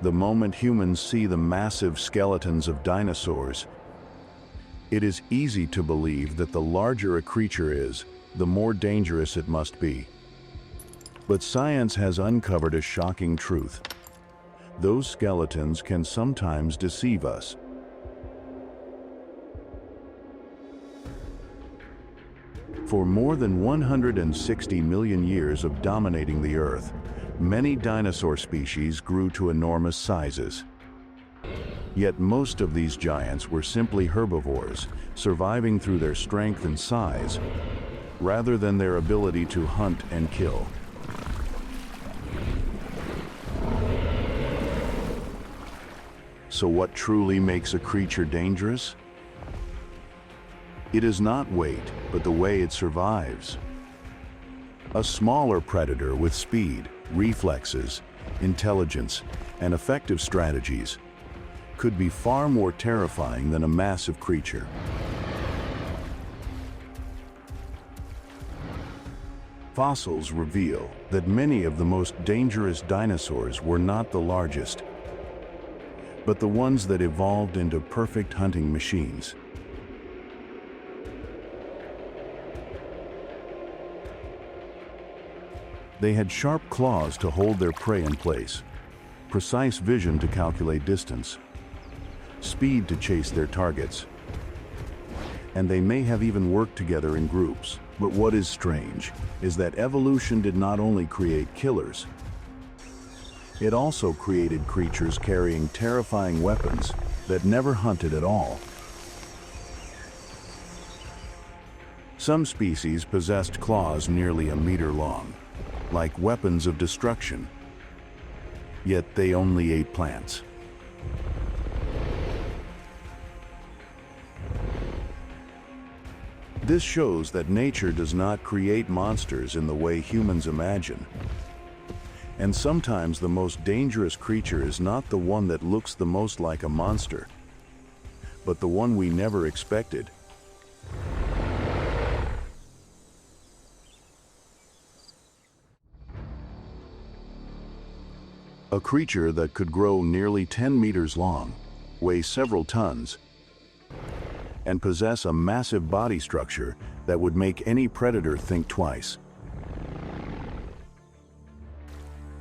The moment humans see the massive skeletons of dinosaurs, it is easy to believe that the larger a creature is, the more dangerous it must be. But science has uncovered a shocking truth. Those skeletons can sometimes deceive us. For more than 160 million years of dominating the Earth, many dinosaur species grew to enormous sizes. Yet most of these giants were simply herbivores, surviving through their strength and size, rather than their ability to hunt and kill. So what truly makes a creature dangerous? It is not weight, but the way it survives. A smaller predator with speed, reflexes, intelligence, and effective strategies could be far more terrifying than a massive creature. Fossils reveal that many of the most dangerous dinosaurs were not the largest, but the ones that evolved into perfect hunting machines. They had sharp claws to hold their prey in place, precise vision to calculate distance, speed to chase their targets, and they may have even worked together in groups. But what is strange is that evolution did not only create killers, it also created creatures carrying terrifying weapons that never hunted at all. Some species possessed claws nearly a meter long, like weapons of destruction, yet they only ate plants. This shows that nature does not create monsters in the way humans imagine. And sometimes the most dangerous creature is not the one that looks the most like a monster, but the one we never expected. A creature that could grow nearly 10 meters long, weigh several tons, and possess a massive body structure that would make any predator think twice.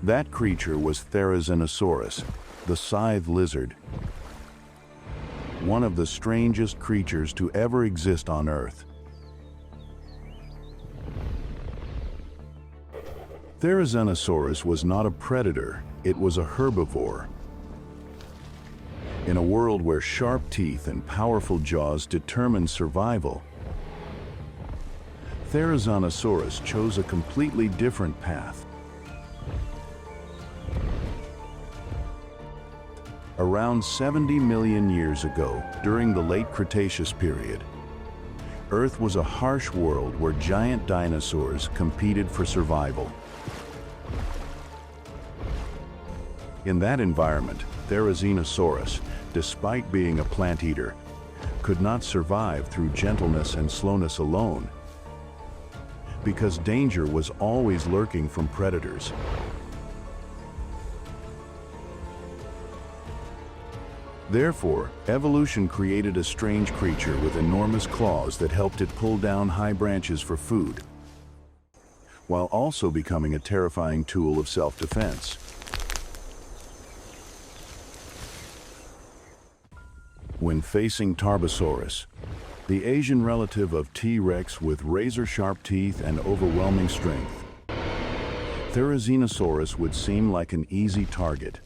That creature was Therizinosaurus, the scythe lizard, one of the strangest creatures to ever exist on Earth. Therizinosaurus was not a predator, it was a herbivore. In a world where sharp teeth and powerful jaws determined survival, Therizinosaurus chose a completely different path. Around 70 million years ago, during the late Cretaceous period, Earth was a harsh world where giant dinosaurs competed for survival. In that environment, Therizinosaurus, despite being a plant eater, could not survive through gentleness and slowness alone, because danger was always lurking from predators. Therefore, evolution created a strange creature with enormous claws that helped it pull down high branches for food, while also becoming a terrifying tool of self-defense. When facing Tarbosaurus, the Asian relative of T-Rex with razor-sharp teeth and overwhelming strength, Therizinosaurus would seem like an easy target.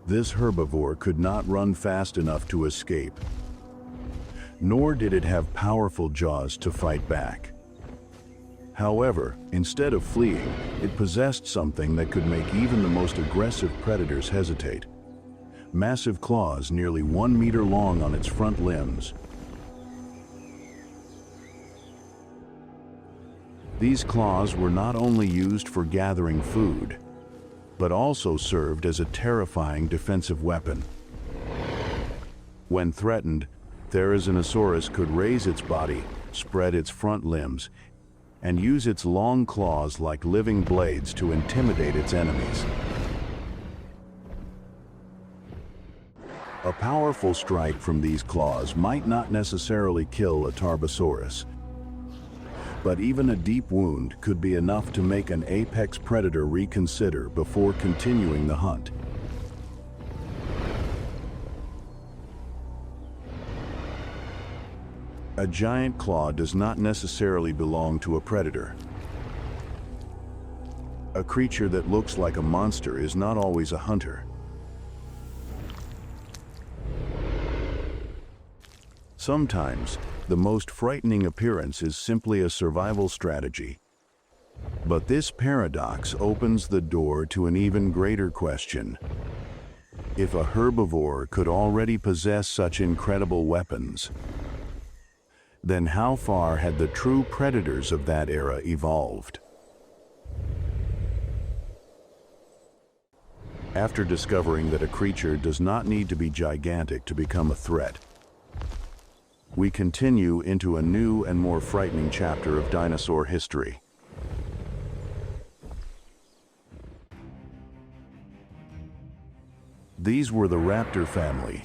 This herbivore could not run fast enough to escape, nor did it have powerful jaws to fight back. However, instead of fleeing, it possessed something that could make even the most aggressive predators hesitate: massive claws nearly 1 meter long on its front limbs. These claws were not only used for gathering food, but also served as a terrifying defensive weapon. When threatened, Therizinosaurus could raise its body, spread its front limbs, and use its long claws like living blades to intimidate its enemies. A powerful strike from these claws might not necessarily kill a Tarbosaurus, but even a deep wound could be enough to make an apex predator reconsider before continuing the hunt. A giant claw does not necessarily belong to a predator. A creature that looks like a monster is not always a hunter. Sometimes, the most frightening appearance is simply a survival strategy. But this paradox opens the door to an even greater question. If a herbivore could already possess such incredible weapons, then how far had the true predators of that era evolved? After discovering that a creature does not need to be gigantic to become a threat, we continue into a new and more frightening chapter of dinosaur history. These were the Raptor family,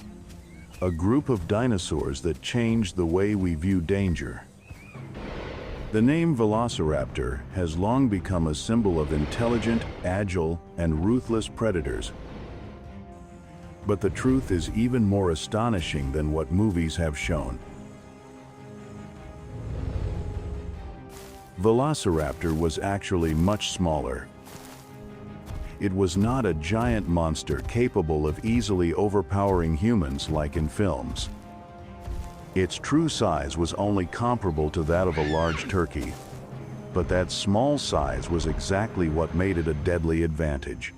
a group of dinosaurs that changed the way we view danger. The name Velociraptor has long become a symbol of intelligent, agile, and ruthless predators. But the truth is even more astonishing than what movies have shown. Velociraptor was actually much smaller. It was not a giant monster capable of easily overpowering humans like in films. Its true size was only comparable to that of a large turkey, but that small size was exactly what made it a deadly advantage.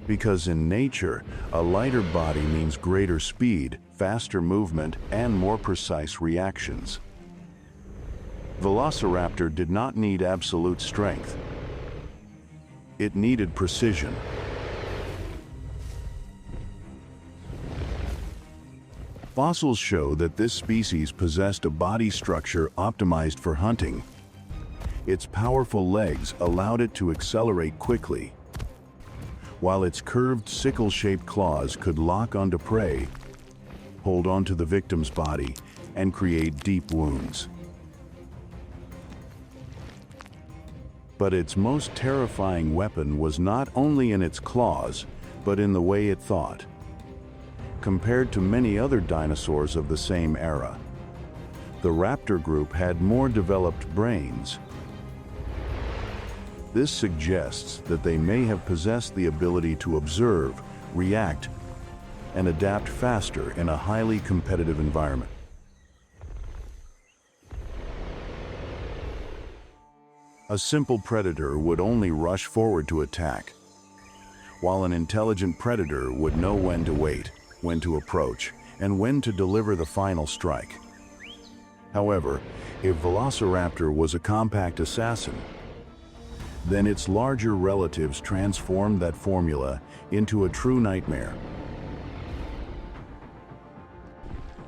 Because in nature, a lighter body means greater speed, faster movement, and more precise reactions. Velociraptor did not need absolute strength. It needed precision. Fossils show that this species possessed a body structure optimized for hunting. Its powerful legs allowed it to accelerate quickly, while its curved sickle-shaped claws could lock onto prey, hold onto the victim's body, and create deep wounds. But its most terrifying weapon was not only in its claws, but in the way it thought. Compared to many other dinosaurs of the same era, the Raptor group had more developed brains. This suggests that they may have possessed the ability to observe, react, and adapt faster in a highly competitive environment. A simple predator would only rush forward to attack, while an intelligent predator would know when to wait, when to approach, and when to deliver the final strike. However, if Velociraptor was a compact assassin, then its larger relatives transformed that formula into a true nightmare.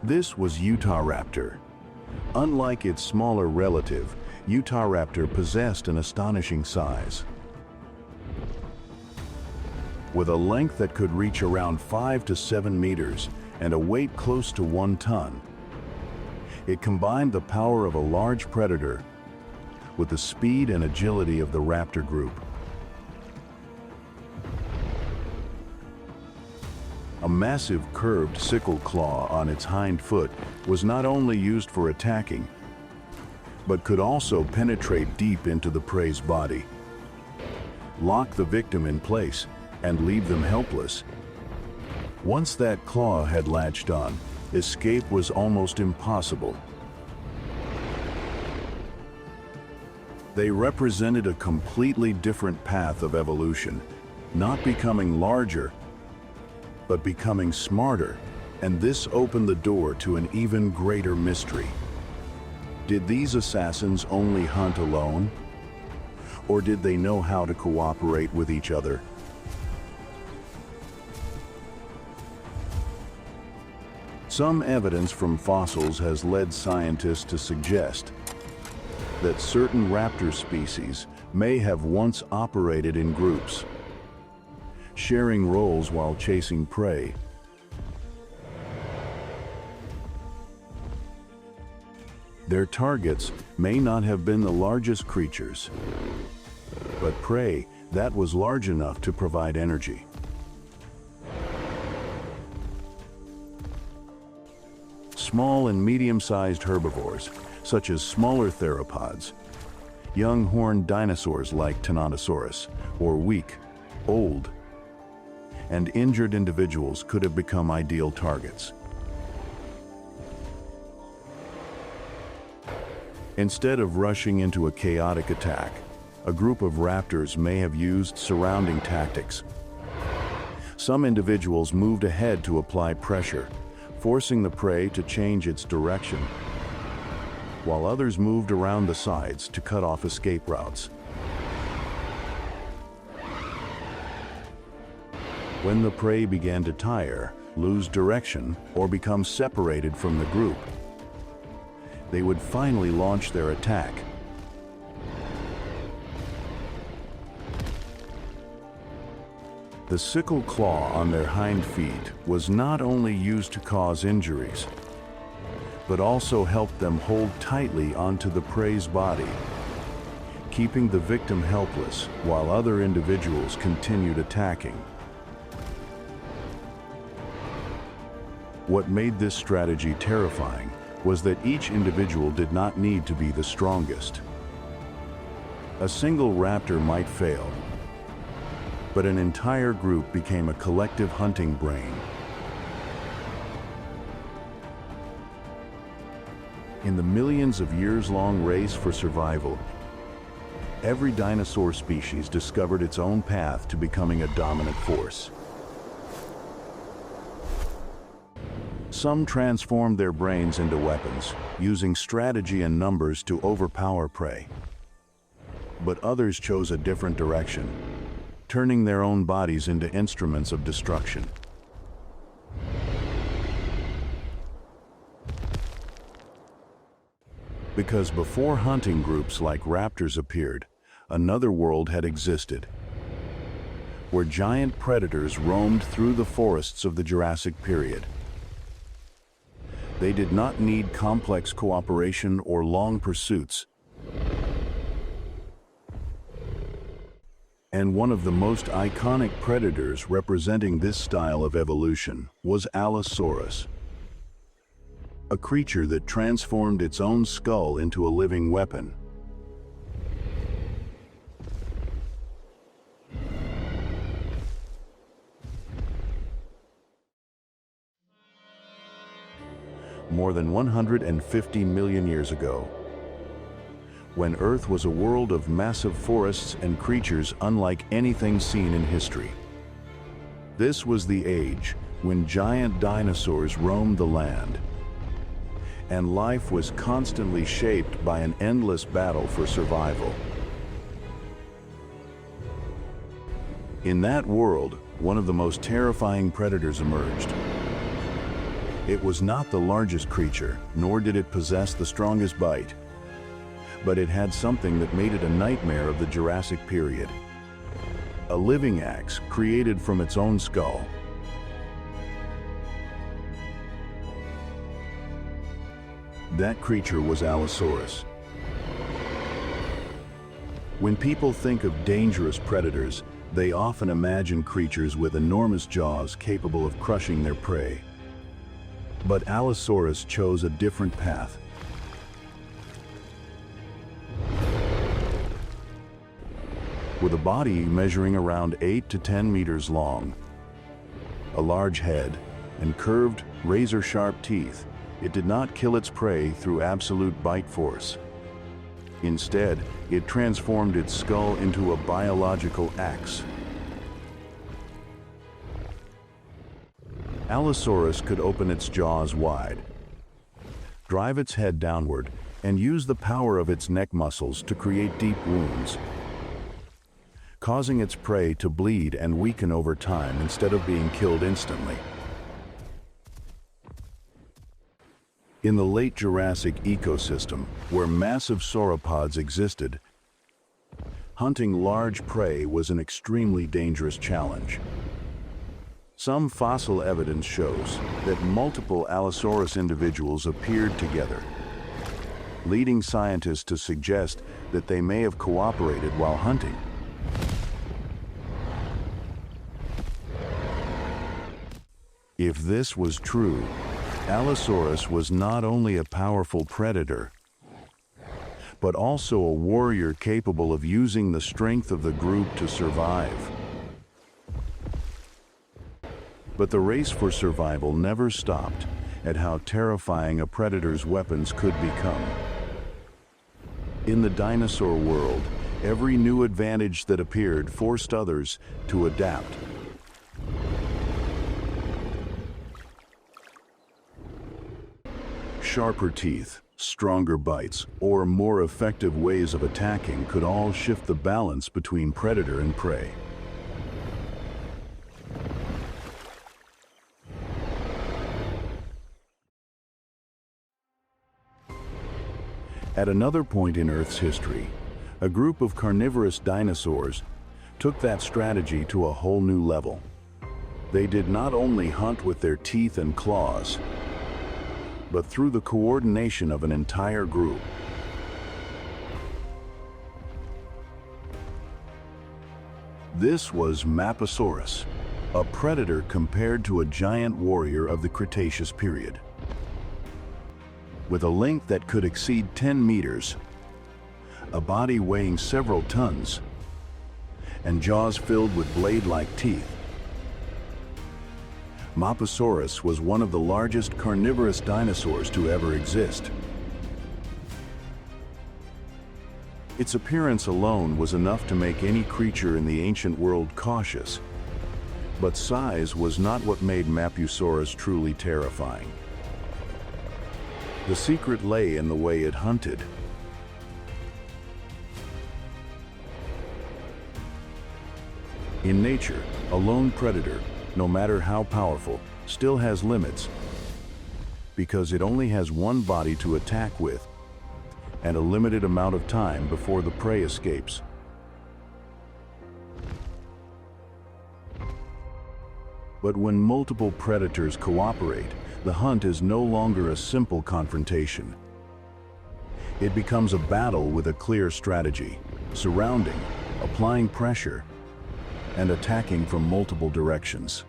This was Utahraptor. Unlike its smaller relative, Utahraptor possessed an astonishing size. With a length that could reach around 5 to 7 meters and a weight close to 1 ton, it combined the power of a large predator with the speed and agility of the Raptor group. A massive curved sickle claw on its hind foot was not only used for attacking, but could also penetrate deep into the prey's body, lock the victim in place, and leave them helpless. Once that claw had latched on, escape was almost impossible. They represented a completely different path of evolution, not becoming larger, but becoming smarter, and this opened the door to an even greater mystery. Did these assassins only hunt alone? Or did they know how to cooperate with each other? Some evidence from fossils has led scientists to suggest that certain raptor species may have once operated in groups, sharing roles while chasing prey. Their targets may not have been the largest creatures, but prey that was large enough to provide energy. Small and medium-sized herbivores, such as smaller theropods, young horned dinosaurs like Tyrannosaurus, or weak, old, and injured individuals could have become ideal targets. Instead of rushing into a chaotic attack, a group of raptors may have used surrounding tactics. Some individuals moved ahead to apply pressure, forcing the prey to change its direction, while others moved around the sides to cut off escape routes. When the prey began to tire, lose direction, or become separated from the group, they would finally launch their attack. The sickle claw on their hind feet was not only used to cause injuries, but also helped them hold tightly onto the prey's body, keeping the victim helpless while other individuals continued attacking. What made this strategy terrifying was that each individual did not need to be the strongest. A single raptor might fail, but an entire group became a collective hunting brain. In the millions of years-long race for survival, every dinosaur species discovered its own path to becoming a dominant force. Some transformed their brains into weapons, using strategy and numbers to overpower prey. But others chose a different direction, turning their own bodies into instruments of destruction. Because before hunting groups like raptors appeared, another world had existed, where giant predators roamed through the forests of the Jurassic period. They did not need complex cooperation or long pursuits. And one of the most iconic predators representing this style of evolution was Allosaurus, a creature that transformed its own skull into a living weapon. More than 150 million years ago, when Earth was a world of massive forests and creatures unlike anything seen in history. This was the age when giant dinosaurs roamed the land, and life was constantly shaped by an endless battle for survival. In that world, one of the most terrifying predators emerged. It was not the largest creature, nor did it possess the strongest bite, but it had something that made it a nightmare of the Jurassic period. A living axe created from its own skull. That creature was Allosaurus. When people think of dangerous predators, they often imagine creatures with enormous jaws capable of crushing their prey. But Allosaurus chose a different path. With a body measuring around 8 to 10 meters long, a large head, and curved, razor-sharp teeth, it did not kill its prey through absolute bite force. Instead, it transformed its skull into a biological axe. Allosaurus could open its jaws wide, drive its head downward, and use the power of its neck muscles to create deep wounds, causing its prey to bleed and weaken over time instead of being killed instantly. In the late Jurassic ecosystem, where massive sauropods existed, hunting large prey was an extremely dangerous challenge. Some fossil evidence shows that multiple Allosaurus individuals appeared together, leading scientists to suggest that they may have cooperated while hunting. If this was true, Allosaurus was not only a powerful predator, but also a warrior capable of using the strength of the group to survive. But the race for survival never stopped at how terrifying a predator's weapons could become. In the dinosaur world, every new advantage that appeared forced others to adapt. Sharper teeth, stronger bites, or more effective ways of attacking could all shift the balance between predator and prey. At another point in Earth's history, a group of carnivorous dinosaurs took that strategy to a whole new level. They did not only hunt with their teeth and claws, but through the coordination of an entire group. This was Mapusaurus, a predator compared to a giant warrior of the Cretaceous period. With a length that could exceed 10 meters, a body weighing several tons, and jaws filled with blade-like teeth, Mapusaurus was one of the largest carnivorous dinosaurs to ever exist. Its appearance alone was enough to make any creature in the ancient world cautious, but size was not what made Mapusaurus truly terrifying. The secret lay in the way it hunted. In nature, a lone predator, no matter how powerful, still has limits, because it only has one body to attack with and a limited amount of time before the prey escapes. But when multiple predators cooperate, the hunt is no longer a simple confrontation. It becomes a battle with a clear strategy, surrounding, applying pressure, and attacking from multiple directions.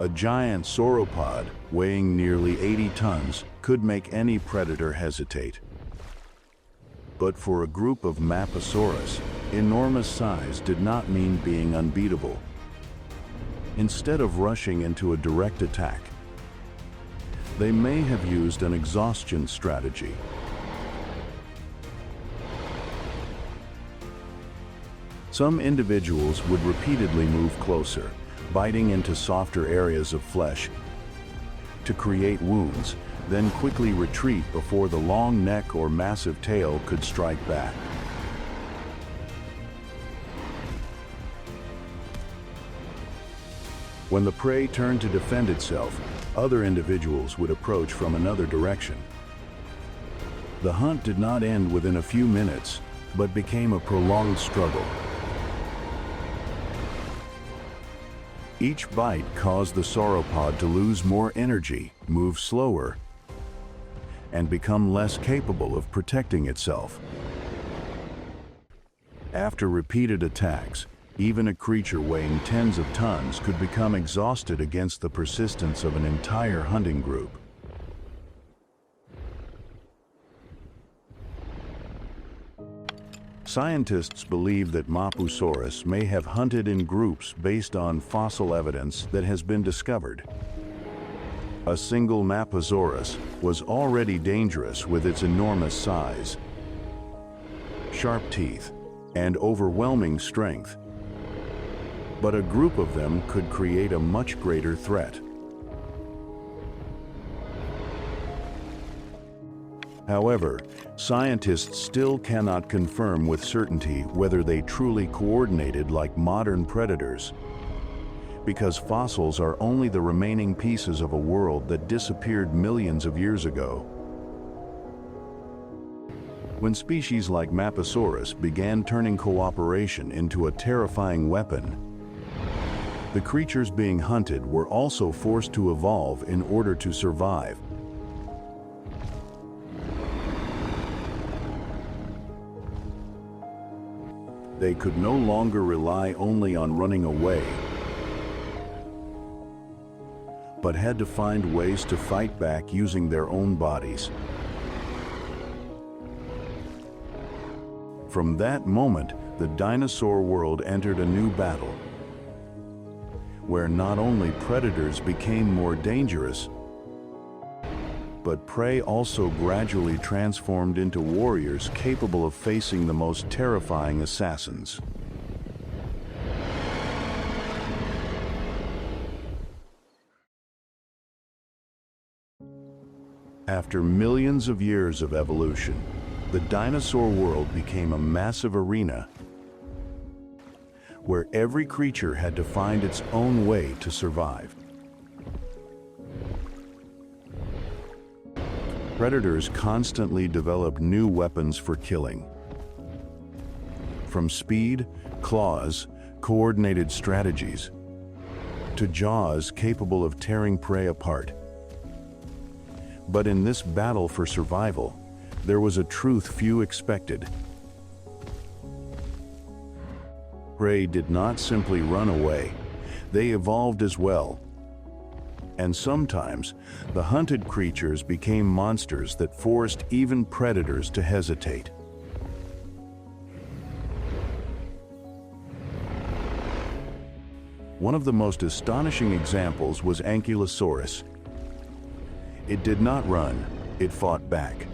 A giant sauropod weighing nearly 80 tons could make any predator hesitate. But for a group of Mapusaurus, enormous size did not mean being unbeatable. Instead of rushing into a direct attack, they may have used an exhaustion strategy. Some individuals would repeatedly move closer, biting into softer areas of flesh to create wounds, then quickly retreat before the long neck or massive tail could strike back. When the prey turned to defend itself, other individuals would approach from another direction. The hunt did not end within a few minutes, but became a prolonged struggle. Each bite caused the sauropod to lose more energy, move slower, and become less capable of protecting itself. After repeated attacks, even a creature weighing tens of tons could become exhausted against the persistence of an entire hunting group. Scientists believe that Mapusaurus may have hunted in groups based on fossil evidence that has been discovered. A single Mapusaurus was already dangerous with its enormous size, sharp teeth, and overwhelming strength. But a group of them could create a much greater threat. However, scientists still cannot confirm with certainty whether they truly coordinated like modern predators, because fossils are only the remaining pieces of a world that disappeared millions of years ago. When species like Mapusaurus began turning cooperation into a terrifying weapon, the creatures being hunted were also forced to evolve in order to survive. They could no longer rely only on running away, but had to find ways to fight back using their own bodies. From that moment, the dinosaur world entered a new battle, where not only predators became more dangerous, but prey also gradually transformed into warriors capable of facing the most terrifying assassins. After millions of years of evolution, the dinosaur world became a massive arena where every creature had to find its own way to survive. Predators constantly developed new weapons for killing. From speed, claws, coordinated strategies, to jaws capable of tearing prey apart. But in this battle for survival, there was a truth few expected. Prey did not simply run away, they evolved as well. And sometimes, the hunted creatures became monsters that forced even predators to hesitate. One of the most astonishing examples was Ankylosaurus. It did not run, it fought back.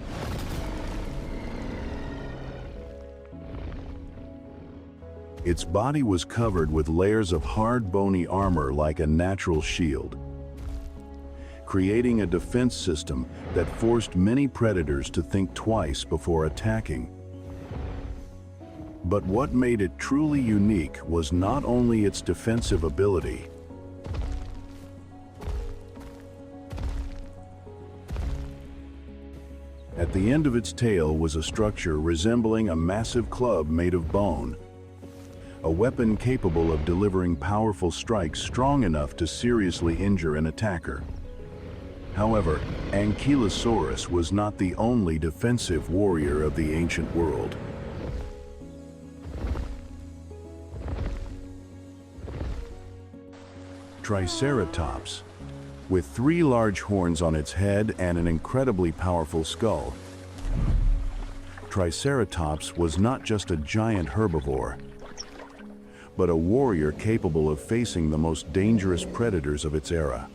Its body was covered with layers of hard bony armor like a natural shield, creating a defense system that forced many predators to think twice before attacking. But what made it truly unique was not only its defensive ability. At the end of its tail was a structure resembling a massive club made of bone, a weapon capable of delivering powerful strikes strong enough to seriously injure an attacker. However, Ankylosaurus was not the only defensive warrior of the ancient world. Triceratops, with 3 large horns on its head and an incredibly powerful skull. Triceratops was not just a giant herbivore, but a warrior capable of facing the most dangerous predators of its era.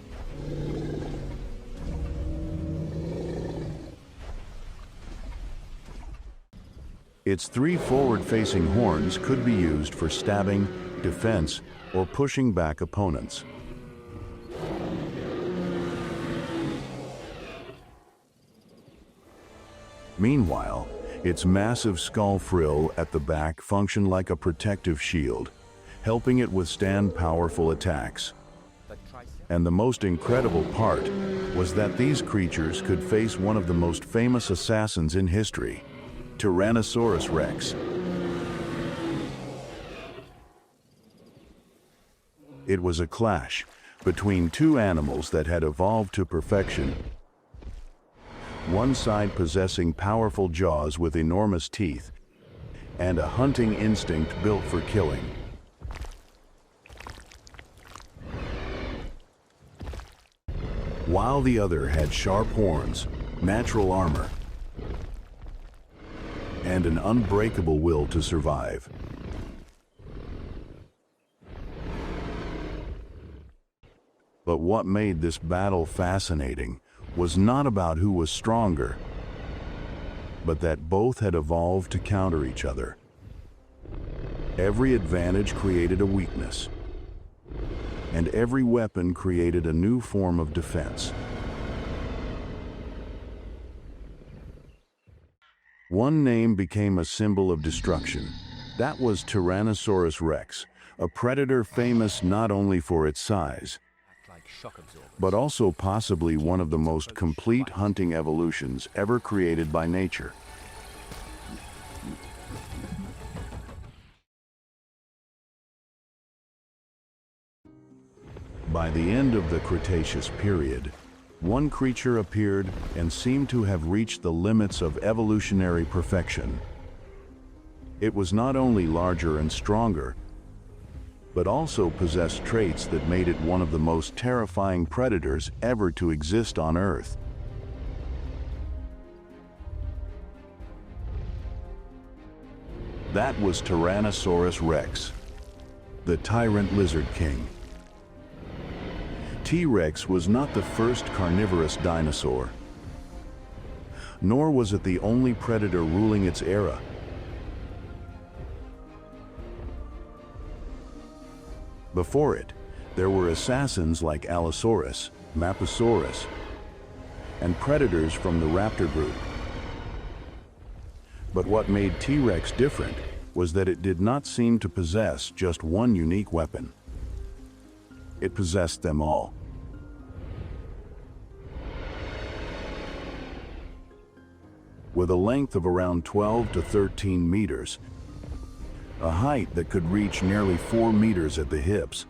Its 3 forward-facing horns could be used for stabbing, defense, or pushing back opponents. Meanwhile, its massive skull frill at the back functioned like a protective shield, helping it withstand powerful attacks. And the most incredible part was that these creatures could face one of the most famous assassins in history, Tyrannosaurus Rex. It was a clash between 2 animals that had evolved to perfection, one side possessing powerful jaws with enormous teeth, and a hunting instinct built for killing. While the other had sharp horns, natural armor, and an unbreakable will to survive. But what made this battle fascinating was not about who was stronger, but that both had evolved to counter each other. Every advantage created a weakness, and every weapon created a new form of defense. One name became a symbol of destruction. That was Tyrannosaurus Rex, a predator famous not only for its size, but also possibly one of the most complete hunting evolutions ever created by nature. By the end of the Cretaceous period, one creature appeared and seemed to have reached the limits of evolutionary perfection. It was not only larger and stronger, but also possessed traits that made it one of the most terrifying predators ever to exist on Earth. That was Tyrannosaurus Rex, the tyrant lizard king. T-Rex was not the first carnivorous dinosaur, nor was it the only predator ruling its era. Before it, there were assassins like Allosaurus, Mapusaurus, and predators from the Raptor group. But what made T-Rex different was that it did not seem to possess just one unique weapon. It possessed them all. With a length of around 12 to 13 meters, a height that could reach nearly 4 meters at the hips,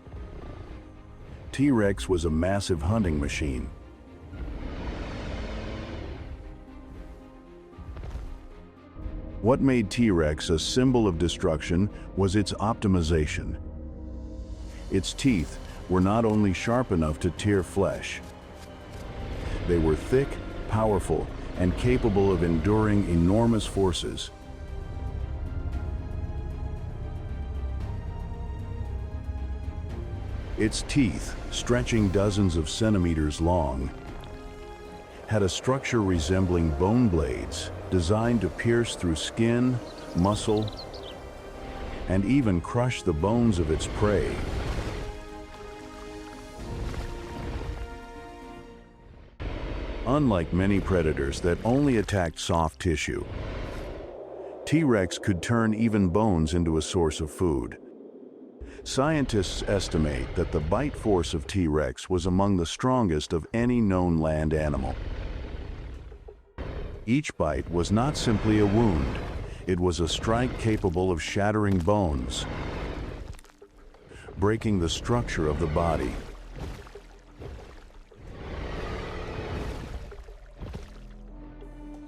T-Rex was a massive hunting machine. What made T-Rex a symbol of destruction was its optimization. Its teeth were not only sharp enough to tear flesh, they were thick, powerful, and capable of enduring enormous forces. Its teeth, stretching dozens of centimeters long, had a structure resembling bone blades designed to pierce through skin, muscle, and even crush the bones of its prey. Unlike many predators that only attacked soft tissue, T-Rex could turn even bones into a source of food. Scientists estimate that the bite force of T-Rex was among the strongest of any known land animal. Each bite was not simply a wound, it was a strike capable of shattering bones, breaking the structure of the body.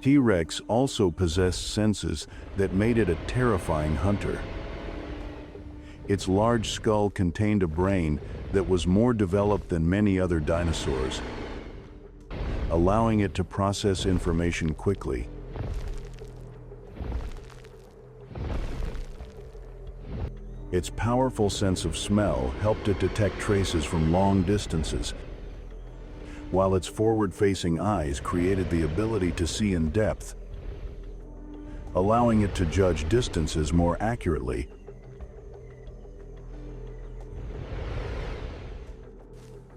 T-Rex also possessed senses that made it a terrifying hunter. Its large skull contained a brain that was more developed than many other dinosaurs, allowing it to process information quickly. Its powerful sense of smell helped it detect traces from long distances, while its forward-facing eyes created the ability to see in depth, allowing it to judge distances more accurately.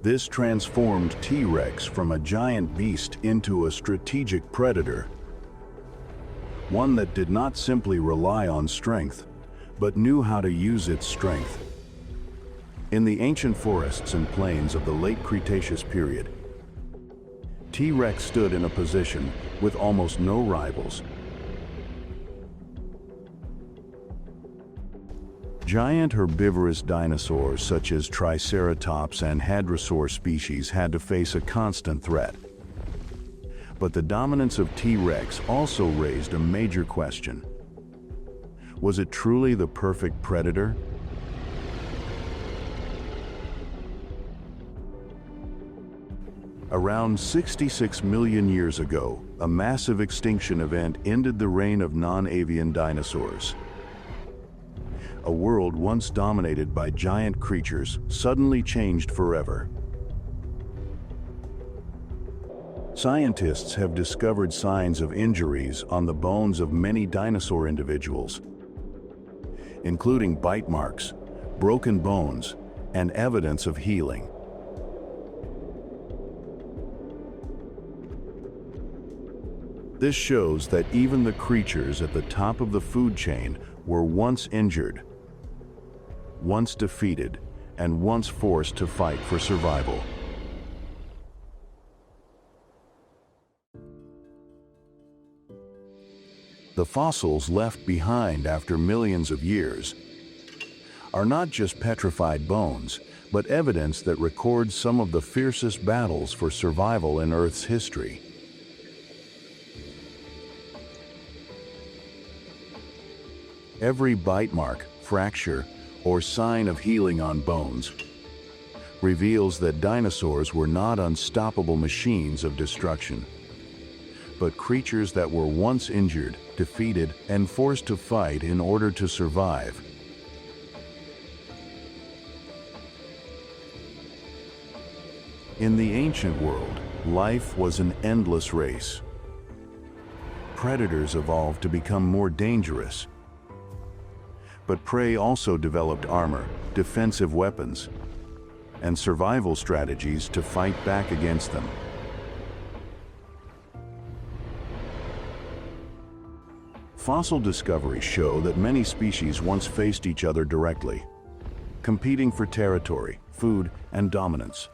This transformed T-Rex from a giant beast into a strategic predator, one that did not simply rely on strength, but knew how to use its strength. In the ancient forests and plains of the late Cretaceous period, T-Rex stood in a position with almost no rivals. Giant herbivorous dinosaurs such as Triceratops and Hadrosaur species had to face a constant threat. But the dominance of T-Rex also raised a major question. Was it truly the perfect predator? Around 66 million years ago, a massive extinction event ended the reign of non-avian dinosaurs. A world once dominated by giant creatures suddenly changed forever. Scientists have discovered signs of injuries on the bones of many dinosaur individuals, including bite marks, broken bones, and evidence of healing. This shows that even the creatures at the top of the food chain were once injured. once defeated, and once forced to fight for survival. The fossils left behind after millions of years are not just petrified bones, but evidence that records some of the fiercest battles for survival in Earth's history. Every bite mark, fracture, or sign of healing on bones reveals that dinosaurs were not unstoppable machines of destruction, but creatures that were once injured, defeated, and forced to fight in order to survive. In the ancient world, life was an endless race. Predators evolved to become more dangerous, but prey also developed armor, defensive weapons, and survival strategies to fight back against them. Fossil discoveries show that many species once faced each other directly, competing for territory, food, and dominance,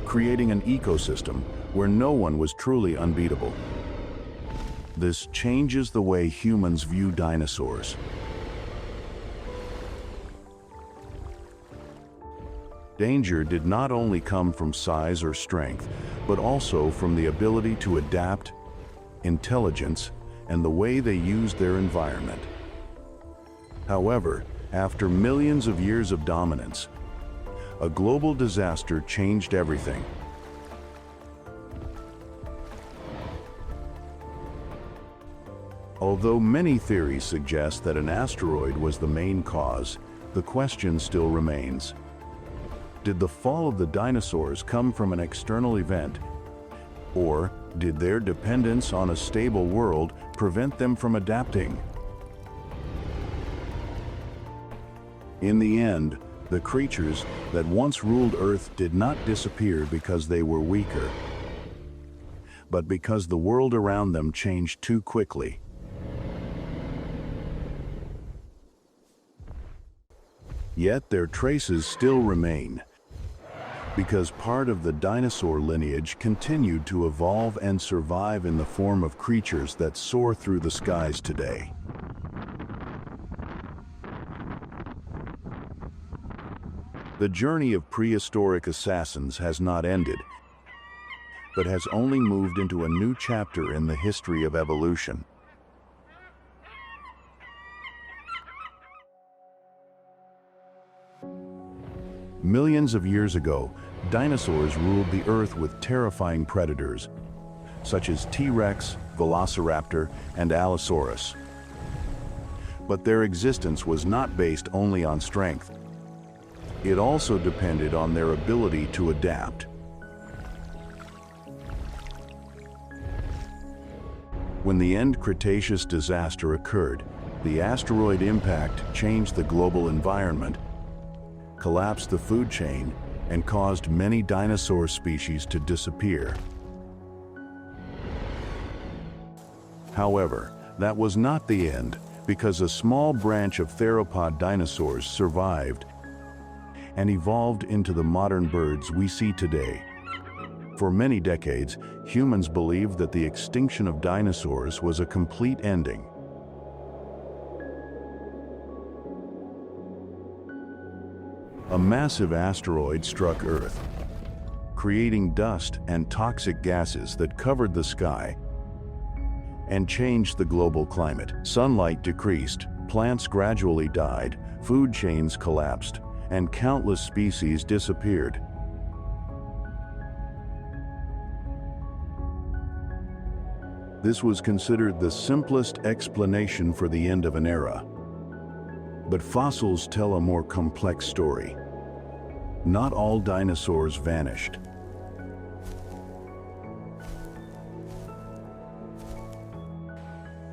creating an ecosystem where no one was truly unbeatable. This changes the way humans view dinosaurs. Danger did not only come from size or strength, but also from the ability to adapt, intelligence, and the way they used their environment. However, after millions of years of dominance, a global disaster changed everything. Although many theories suggest that an asteroid was the main cause, the question still remains. Did the fall of the dinosaurs come from an external event, or did their dependence on a stable world prevent them from adapting? In the end, the creatures that once ruled Earth did not disappear because they were weaker, but because the world around them changed too quickly. Yet their traces still remain, because part of the dinosaur lineage continued to evolve and survive in the form of creatures that soar through the skies today. The journey of prehistoric assassins has not ended, but has only moved into a new chapter in the history of evolution. Millions of years ago, dinosaurs ruled the Earth with terrifying predators, such as T-Rex, Velociraptor, and Allosaurus. But their existence was not based only on strength. It also depended on their ability to adapt. When the end Cretaceous disaster occurred, the asteroid impact changed the global environment, collapsed the food chain, and caused many dinosaur species to disappear. However, that was not the end, because a small branch of theropod dinosaurs survived and evolved into the modern birds we see today. For many decades, humans believed that the extinction of dinosaurs was a complete ending. A massive asteroid struck Earth, creating dust and toxic gases that covered the sky and changed the global climate. Sunlight decreased, plants gradually died, food chains collapsed, and countless species disappeared. This was considered the simplest explanation for the end of an era. But fossils tell a more complex story. Not all dinosaurs vanished.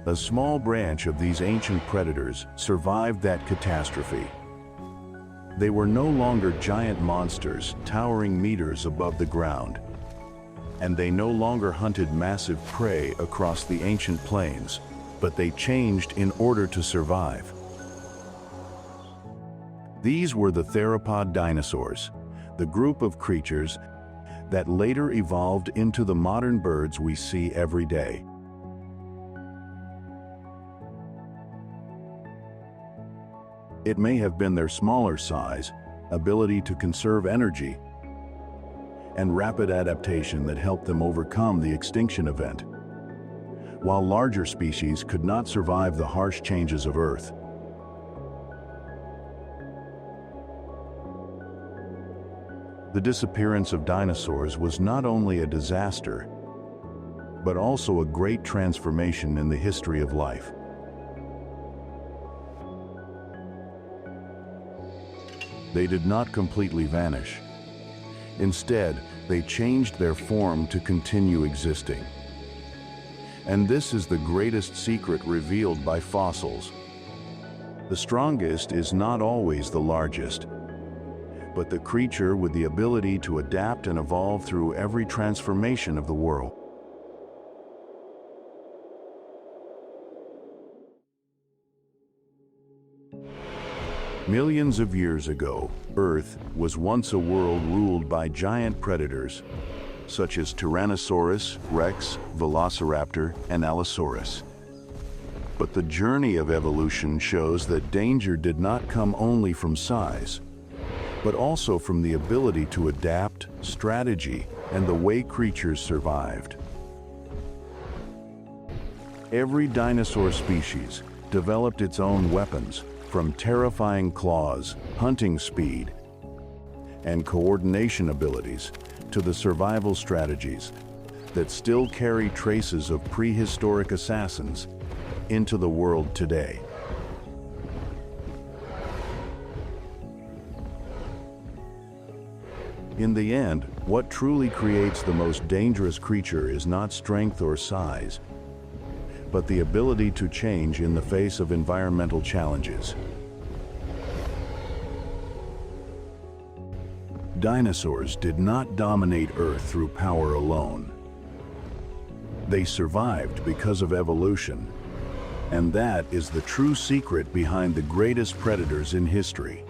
A small branch of these ancient predators survived that catastrophe. They were no longer giant monsters towering meters above the ground, and they no longer hunted massive prey across the ancient plains, but they changed in order to survive. These were the theropod dinosaurs, the group of creatures that later evolved into the modern birds we see every day. It may have been their smaller size, ability to conserve energy, and rapid adaptation that helped them overcome the extinction event, while larger species could not survive the harsh changes of Earth. The disappearance of dinosaurs was not only a disaster, but also a great transformation in the history of life. They did not completely vanish. Instead, they changed their form to continue existing. And this is the greatest secret revealed by fossils. The strongest is not always the largest, but the creature with the ability to adapt and evolve through every transformation of the world. Millions of years ago, Earth was once a world ruled by giant predators, such as Tyrannosaurus Rex, Velociraptor, and Allosaurus. But the journey of evolution shows that danger did not come only from size, but also from the ability to adapt, strategy, and the way creatures survived. Every dinosaur species developed its own weapons, from terrifying claws, hunting speed, and coordination abilities, to the survival strategies that still carry traces of prehistoric assassins into the world today. In the end, what truly creates the most dangerous creature is not strength or size, but the ability to change in the face of environmental challenges. Dinosaurs did not dominate Earth through power alone. They survived because of evolution, and that is the true secret behind the greatest predators in history.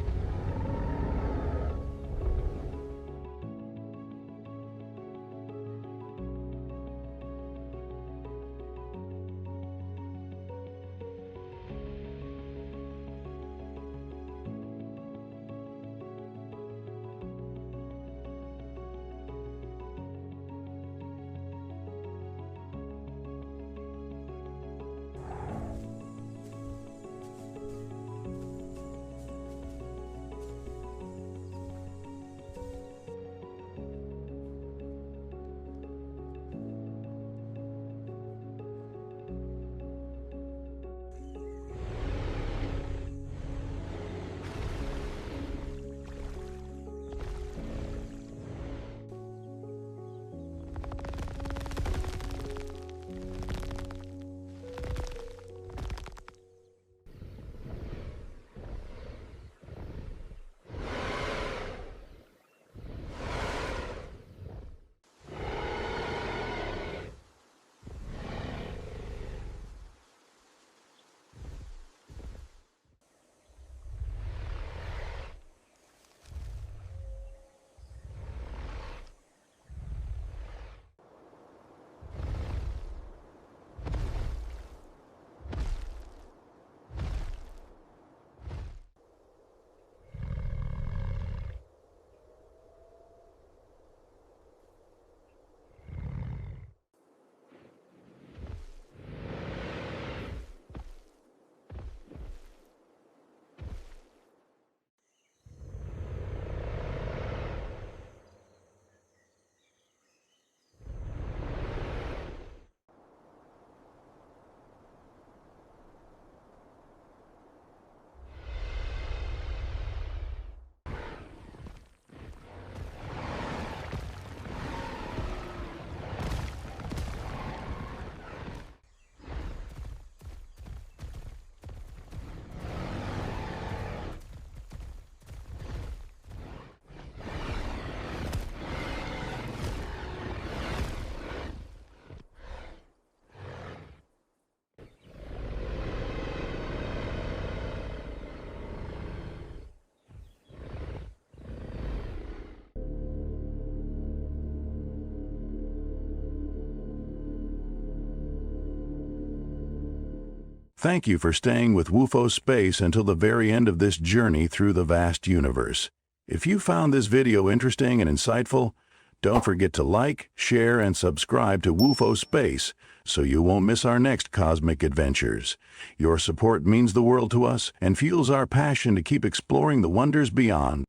Thank you for staying with WUFO Space until the very end of this journey through the vast universe. If you found this video interesting and insightful, don't forget to like, share, and subscribe to WUFO Space so you won't miss our next cosmic adventures. Your support means the world to us and fuels our passion to keep exploring the wonders beyond.